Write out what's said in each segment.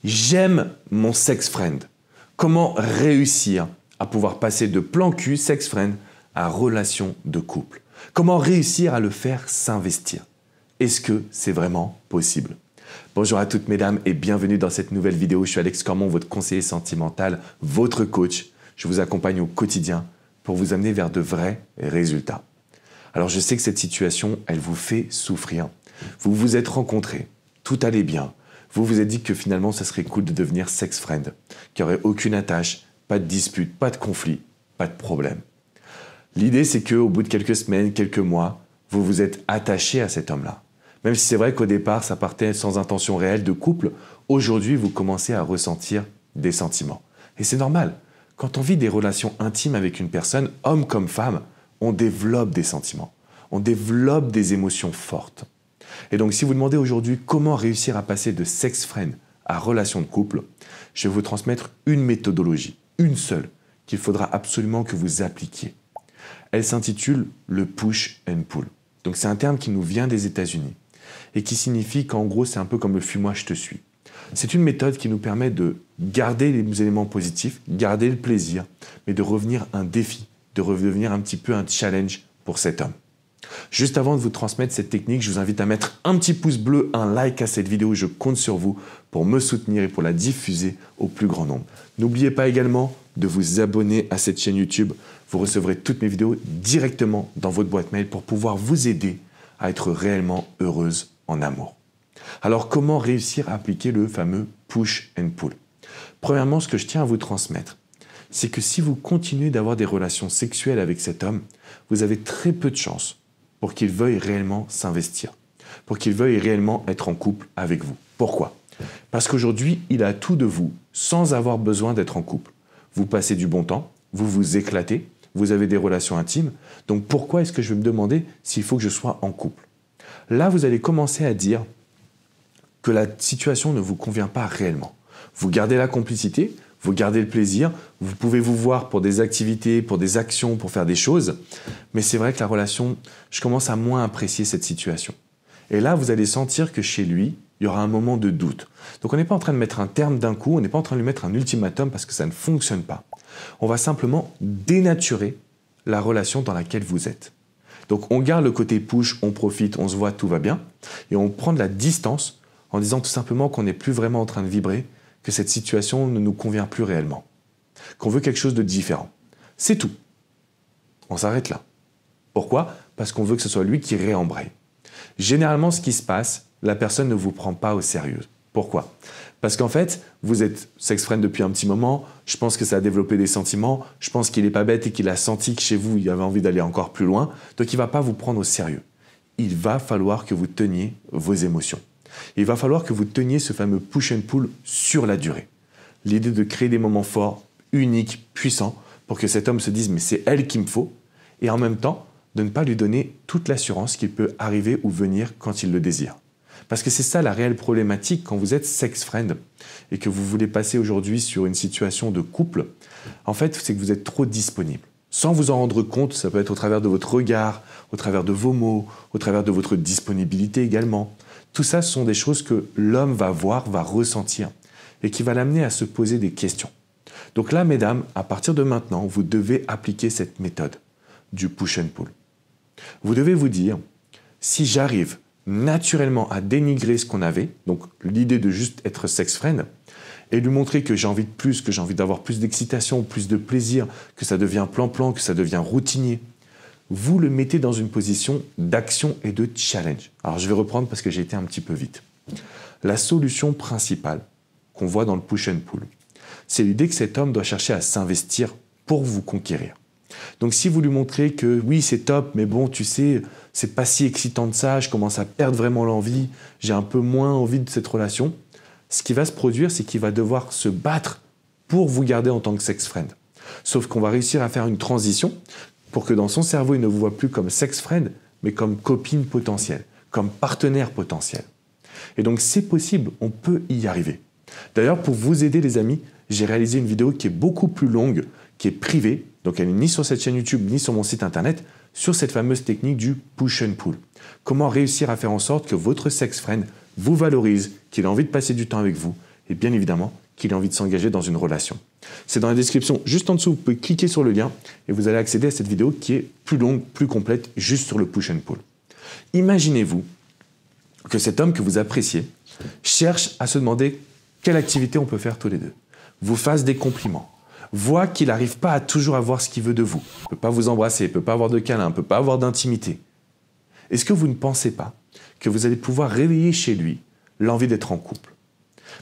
J'aime mon sex friend. Comment réussir à pouvoir passer de plan cul, sex friend, à relation de couple? Comment réussir à le faire s'investir? Est-ce que c'est vraiment possible? Bonjour à toutes mesdames et bienvenue dans cette nouvelle vidéo. Je suis Alex Cormon, votre conseiller sentimental, votre coach. Je vous accompagne au quotidien pour vous amener vers de vrais résultats. Alors je sais que cette situation, elle vous fait souffrir. Vous vous êtes rencontrés, tout allait bien. Vous vous êtes dit que finalement, ça serait cool de devenir sex friend, qu'il n'y aurait aucune attache, pas de dispute, pas de conflit, pas de problème. L'idée, c'est qu'au bout de quelques semaines, quelques mois, vous vous êtes attaché à cet homme-là. Même si c'est vrai qu'au départ, ça partait sans intention réelle de couple, aujourd'hui, vous commencez à ressentir des sentiments. Et c'est normal. Quand on vit des relations intimes avec une personne, homme comme femme, on développe des sentiments. On développe des émotions fortes. Et donc, si vous demandez aujourd'hui comment réussir à passer de sex friend à relation de couple, je vais vous transmettre une méthodologie, une seule, qu'il faudra absolument que vous appliquiez. Elle s'intitule le push and pull. Donc, c'est un terme qui nous vient des États-Unis et qui signifie qu'en gros, c'est un peu comme le fuis-moi, je te suis. C'est une méthode qui nous permet de garder les éléments positifs, garder le plaisir, mais de revenir un défi, de redevenir un petit peu un challenge pour cet homme. Juste avant de vous transmettre cette technique, je vous invite à mettre un petit pouce bleu, un like à cette vidéo. Je compte sur vous pour me soutenir et pour la diffuser au plus grand nombre. N'oubliez pas également de vous abonner à cette chaîne YouTube. Vous recevrez toutes mes vidéos directement dans votre boîte mail pour pouvoir vous aider à être réellement heureuse en amour. Alors, comment réussir à appliquer le fameux push and pull? Premièrement, ce que je tiens à vous transmettre, c'est que si vous continuez d'avoir des relations sexuelles avec cet homme, vous avez très peu de chances pour qu'il veuille réellement s'investir, pour qu'il veuille réellement être en couple avec vous. Pourquoi? Parce qu'aujourd'hui, il a tout de vous sans avoir besoin d'être en couple. Vous passez du bon temps, vous vous éclatez, vous avez des relations intimes, donc pourquoi est-ce que je vais me demander s'il faut que je sois en couple? Là, vous allez commencer à dire que la situation ne vous convient pas réellement. Vous gardez la complicité, vous gardez le plaisir, vous pouvez vous voir pour des activités, pour des actions, pour faire des choses, mais c'est vrai que la relation, je commence à moins apprécier cette situation. Et là, vous allez sentir que chez lui, il y aura un moment de doute. Donc on n'est pas en train de mettre un terme d'un coup, on n'est pas en train de lui mettre un ultimatum parce que ça ne fonctionne pas. On va simplement dénaturer la relation dans laquelle vous êtes. Donc on garde le côté push, on profite, on se voit, tout va bien, et on prend de la distance en disant tout simplement qu'on n'est plus vraiment en train de vibrer, que cette situation ne nous convient plus réellement, qu'on veut quelque chose de différent. C'est tout. On s'arrête là. Pourquoi? Parce qu'on veut que ce soit lui qui réembraye. Généralement, ce qui se passe, la personne ne vous prend pas au sérieux. Pourquoi? Parce qu'en fait, vous êtes sex friend depuis un petit moment, je pense que ça a développé des sentiments, je pense qu'il n'est pas bête et qu'il a senti que chez vous, il avait envie d'aller encore plus loin, donc il ne va pas vous prendre au sérieux. Il va falloir que vous teniez vos émotions. Il va falloir que vous teniez ce fameux push and pull sur la durée. L'idée de créer des moments forts, uniques, puissants, pour que cet homme se dise « mais c'est elle qu'il me faut », et en même temps, de ne pas lui donner toute l'assurance qu'il peut arriver ou venir quand il le désire. Parce que c'est ça la réelle problématique quand vous êtes sex friend et que vous voulez passer aujourd'hui sur une situation de couple. En fait, c'est que vous êtes trop disponible. Sans vous en rendre compte, ça peut être au travers de votre regard, au travers de vos mots, au travers de votre disponibilité également. Tout ça, ce sont des choses que l'homme va voir, va ressentir et qui va l'amener à se poser des questions. Donc là, mesdames, à partir de maintenant, vous devez appliquer cette méthode du push and pull. Vous devez vous dire, si j'arrive naturellement à dénigrer ce qu'on avait, donc l'idée de juste être sex friend, et lui montrer que j'ai envie de plus, que j'ai envie d'avoir plus d'excitation, plus de plaisir, que ça devient plan-plan, que ça devient routinier, vous le mettez dans une position d'action et de challenge. Alors je vais reprendre parce que j'ai été un petit peu vite. La solution principale qu'on voit dans le push and pull, c'est l'idée que cet homme doit chercher à s'investir pour vous conquérir. Donc si vous lui montrez que oui c'est top, mais bon tu sais, c'est pas si excitant de ça, je commence à perdre vraiment l'envie, j'ai un peu moins envie de cette relation, ce qui va se produire, c'est qu'il va devoir se battre pour vous garder en tant que sex friend. Sauf qu'on va réussir à faire une transition pour que dans son cerveau, il ne vous voit plus comme sex friend, mais comme copine potentielle, comme partenaire potentiel. Et donc, c'est possible, on peut y arriver. D'ailleurs, pour vous aider, les amis, j'ai réalisé une vidéo qui est beaucoup plus longue, qui est privée, donc elle n'est ni sur cette chaîne YouTube, ni sur mon site internet, sur cette fameuse technique du push and pull. Comment réussir à faire en sorte que votre sex friend vous valorise, qu'il a envie de passer du temps avec vous et bien évidemment qu'il a envie de s'engager dans une relation. C'est dans la description juste en dessous, vous pouvez cliquer sur le lien et vous allez accéder à cette vidéo qui est plus longue, plus complète, juste sur le push and pull. Imaginez-vous que cet homme que vous appréciez cherche à se demander quelle activité on peut faire tous les deux, vous fasse des compliments, voit qu'il n'arrive pas à toujours avoir ce qu'il veut de vous, ne peut pas vous embrasser, ne peut pas avoir de câlin, ne peut pas avoir d'intimité. Est-ce que vous ne pensez pas que vous allez pouvoir réveiller chez lui l'envie d'être en couple?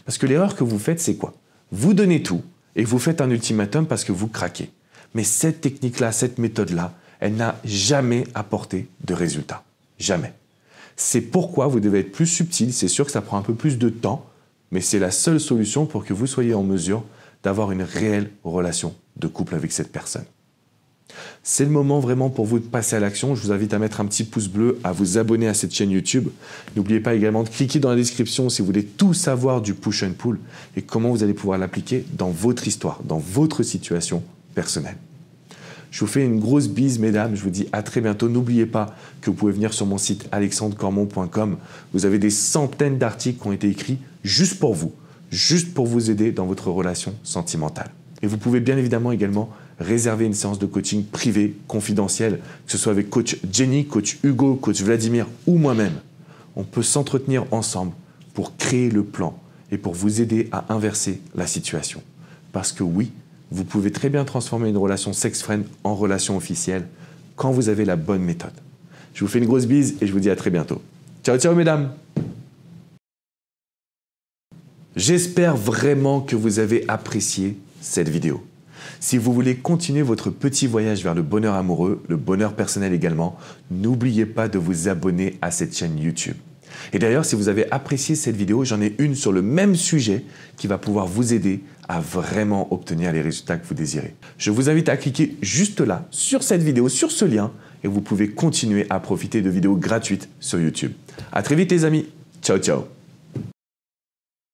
Parce que l'erreur que vous faites, c'est quoi? Vous donnez tout et vous faites un ultimatum parce que vous craquez. Mais cette technique-là, cette méthode-là, elle n'a jamais apporté de résultat. Jamais. C'est pourquoi vous devez être plus subtil. C'est sûr que ça prend un peu plus de temps, mais c'est la seule solution pour que vous soyez en mesure d'avoir une réelle relation de couple avec cette personne. C'est le moment vraiment pour vous de passer à l'action. Je vous invite à mettre un petit pouce bleu, à vous abonner à cette chaîne YouTube. N'oubliez pas également de cliquer dans la description si vous voulez tout savoir du push and pull et comment vous allez pouvoir l'appliquer dans votre histoire, dans votre situation personnelle. Je vous fais une grosse bise, mesdames. Je vous dis à très bientôt. N'oubliez pas que vous pouvez venir sur mon site alexandrecormon.com. Vous avez des centaines d'articles qui ont été écrits juste pour vous aider dans votre relation sentimentale. Et vous pouvez bien évidemment également réserver une séance de coaching privée, confidentielle, que ce soit avec coach Jenny, coach Hugo, coach Vladimir ou moi-même. On peut s'entretenir ensemble pour créer le plan et pour vous aider à inverser la situation. Parce que oui, vous pouvez très bien transformer une relation sex-friend en relation officielle quand vous avez la bonne méthode. Je vous fais une grosse bise et je vous dis à très bientôt. Ciao, ciao, mesdames! J'espère vraiment que vous avez apprécié cette vidéo. Si vous voulez continuer votre petit voyage vers le bonheur amoureux, le bonheur personnel également, n'oubliez pas de vous abonner à cette chaîne YouTube. Et d'ailleurs, si vous avez apprécié cette vidéo, j'en ai une sur le même sujet qui va pouvoir vous aider à vraiment obtenir les résultats que vous désirez. Je vous invite à cliquer juste là, sur cette vidéo, sur ce lien, et vous pouvez continuer à profiter de vidéos gratuites sur YouTube. À très vite les amis. Ciao, ciao.